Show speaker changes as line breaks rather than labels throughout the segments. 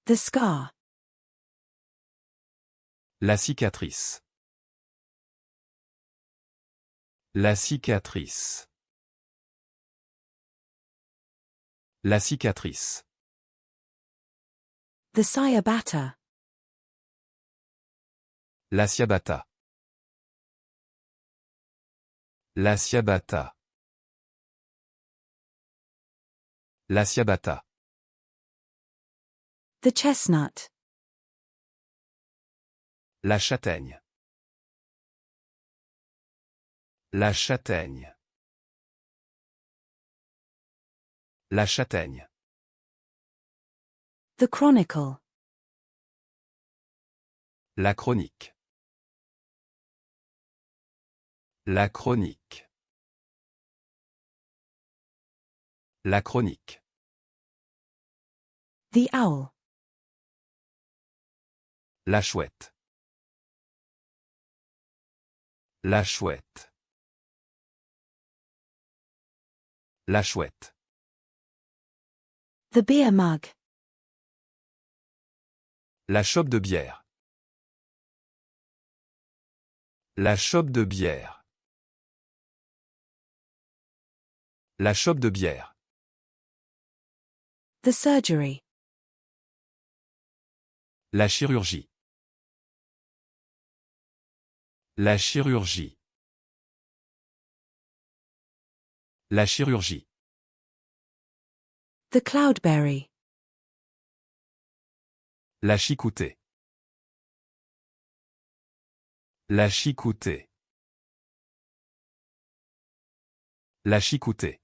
The scar.
La cicatrice. La cicatrice. La cicatrice.
The ciabatta.
La ciabatta. La ciabatta. La ciabatta.
The chestnut.
La châtaigne. La châtaigne. La châtaigne.
The chronicle.
La chronique. La chronique. La chronique.
The owl.
La chouette. La chouette. La chouette.
The beer mug.
La chope de bière. La chope de bière. La chope de bière.
The surgery.
La chirurgie. La chirurgie. La chirurgie.
The cloudberry.
La chicoutée. La chicoutée. La chicoutée.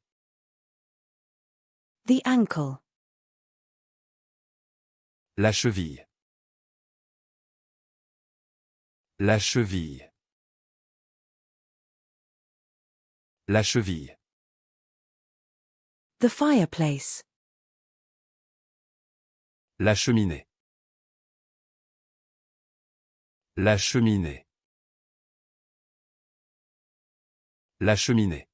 The ankle.
La cheville. La cheville. La cheville.
The fireplace.
La cheminée. La cheminée. La cheminée.